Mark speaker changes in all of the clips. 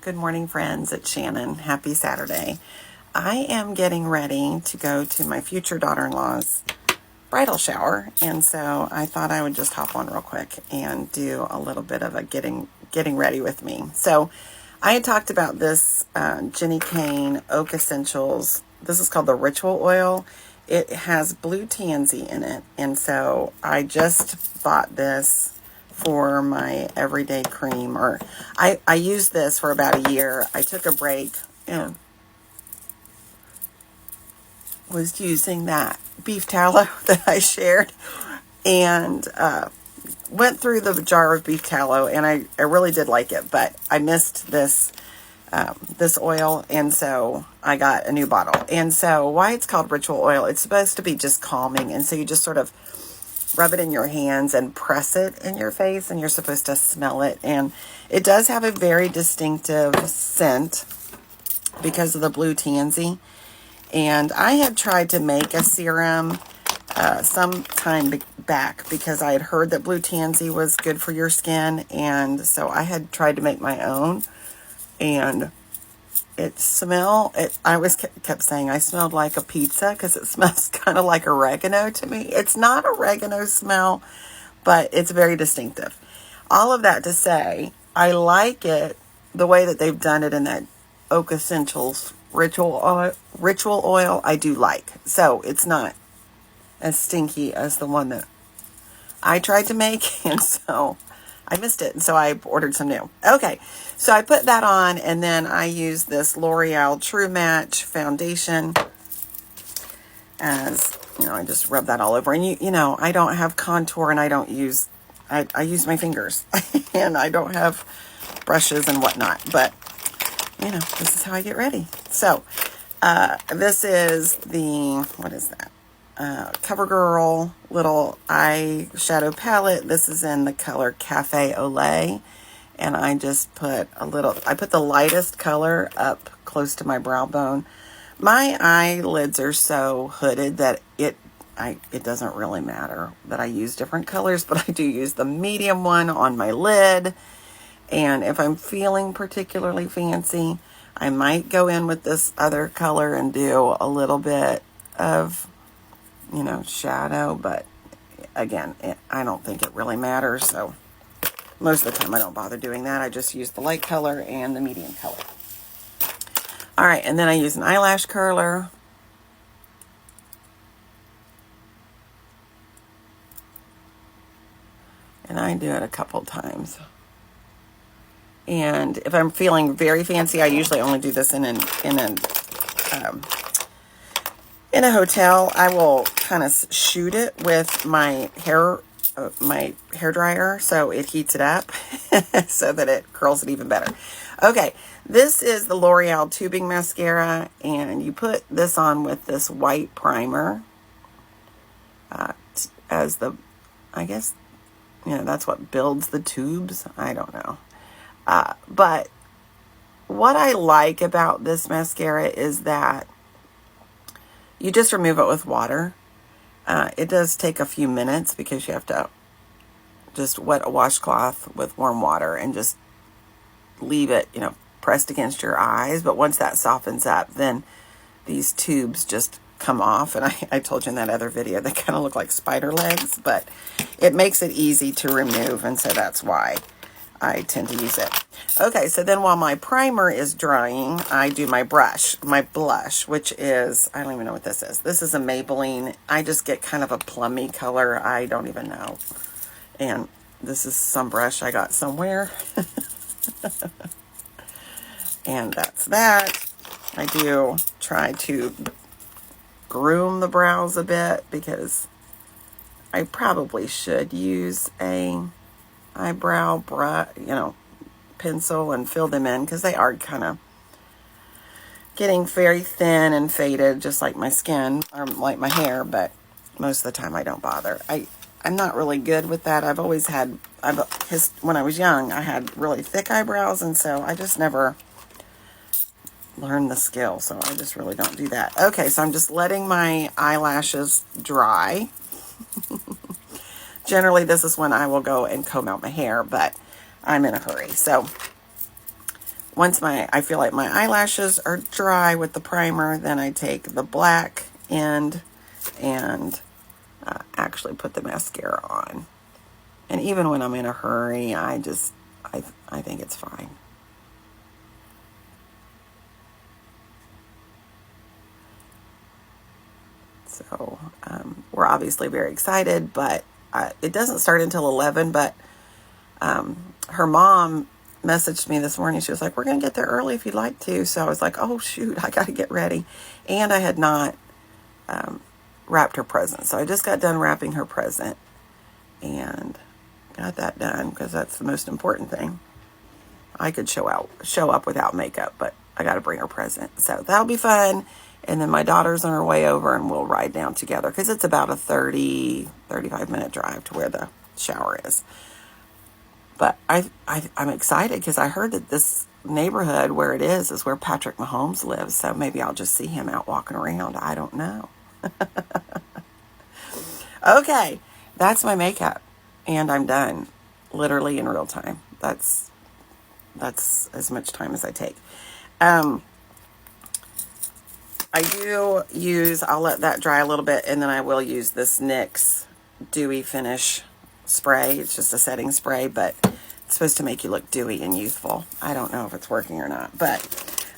Speaker 1: Good morning, friends. It's Shannon. Happy Saturday. I am getting ready to go to my future daughter-in-law's bridal shower, and so I thought I would just hop on real quick and do a little bit of a getting ready with me. So I had talked about this Jenny Kane Oak Essentials. This is called the Ritual Oil. It has blue tansy in it, and so I just bought this for my everyday cream, or I used this for about a year. I took a break and was using that beef tallow that I shared, and went through the jar of beef tallow, and I really did like it, but I missed this this oil, and so I got a new bottle. And so why it's called Ritual Oil, it's supposed to be just calming, and so you just sort of rub it in your hands and press it in your face, and you're supposed to smell it. And it does have a very distinctive scent because of the blue tansy. And I had tried to make a serum some time back because I had heard that blue tansy was good for your skin, and so I had tried to make my own, and I was kept saying I smelled like a pizza because it smells kind of like oregano to me. It's not oregano smell, but it's very distinctive. All of that to say, I like it the way that they've done it in that Oak Essentials Ritual Oil. I do like. So it's not as stinky as the one that I tried to make, and so I missed it, and so I ordered some new. Okay, so I put that on, and then I use this L'Oreal True Match foundation as, I just rub that all over. And I don't have contour, and I use my fingers, and I don't have brushes and whatnot, but, this is how I get ready. So, this is what is that? CoverGirl little eyeshadow palette. This is in the color Cafe au Lait, and I just put the lightest color up close to my brow bone. My eyelids are so hooded that it doesn't really matter that I use different colors, but I do use the medium one on my lid. And if I'm feeling particularly fancy, I might go in with this other color and do a little bit of shadow, but again, I don't think it really matters, so most of the time I don't bother doing that. I just use the light color and the medium color. Alright, and then I use an eyelash curler. And I do it a couple times. And if I'm feeling very fancy, I usually only do this in a hotel. I will kind of shoot it with my hair dryer, so it heats it up so that it curls it even better. Okay, this is the L'Oreal tubing mascara, and you put this on with this white primer as I guess, that's what builds the tubes. I don't know. But what I like about this mascara is that you just remove it with water. It does take a few minutes because you have to just wet a washcloth with warm water and just leave it, pressed against your eyes. But once that softens up, then these tubes just come off. And I told you in that other video, they kind of look like spider legs, but it makes it easy to remove. And so that's why I tend to use it. Okay, so then while my primer is drying, I do my blush, which is, I don't even know what this is. This is a Maybelline. I just get kind of a plummy color. I don't even know. And this is some brush I got somewhere. And that's that. I do try to groom the brows a bit because I probably should use a eyebrow brush, pencil and fill them in because they are kind of getting very thin and faded, just like my skin or like my hair, but most of the time I don't bother. I'm not really good with that. When I was young, I had really thick eyebrows, and so I just never learned the skill, so I just really don't do that. Okay, so I'm just letting my eyelashes dry. Generally, this is when I will go and comb out my hair, but I'm in a hurry. So once I feel like my eyelashes are dry with the primer, then I take the black end and actually put the mascara on. And even when I'm in a hurry, I think it's fine. So we're obviously very excited, but it doesn't start until 11. But her mom messaged me this morning. She was like, we're going to get there early if you'd like to. So I was like, oh, shoot, I got to get ready. And I had not wrapped her present. So I just got done wrapping her present and got that done because that's the most important thing. I could show up without makeup, but I got to bring her present. So that'll be fun. And then my daughter's on her way over and we'll ride down together because it's about a 35-minute drive to where the shower is. But I'm excited because I heard that this neighborhood where it is where Patrick Mahomes lives. So maybe I'll just see him out walking around. I don't know. Okay, that's my makeup. And I'm done. Literally in real time. That's as much time as I take. I'll let that dry a little bit, and then I will use this NYX Dewy Finish spray. It's just a setting spray, but it's supposed to make you look dewy and youthful. I don't know if it's working or not, but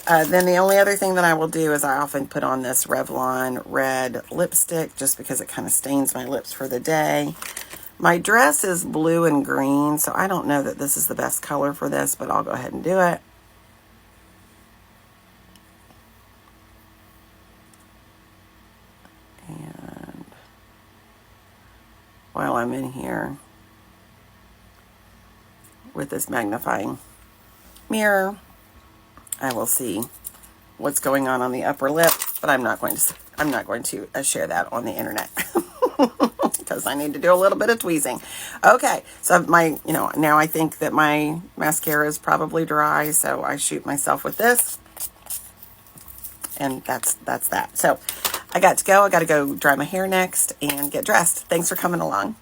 Speaker 1: then the only other thing that I will do is I often put on this Revlon red lipstick just because it kind of stains my lips for the day. My dress is blue and green, so I don't know that this is the best color for this, but I'll go ahead and do it. And while I'm in here with this magnifying mirror, I will see what's going on the upper lip, but I'm not going to share that on the internet because I need to do a little bit of tweezing. Okay, so now I think that my mascara is probably dry, so I shoot myself with this, and that's that. So I got to go. I got to go dry my hair next and get dressed. Thanks for coming along.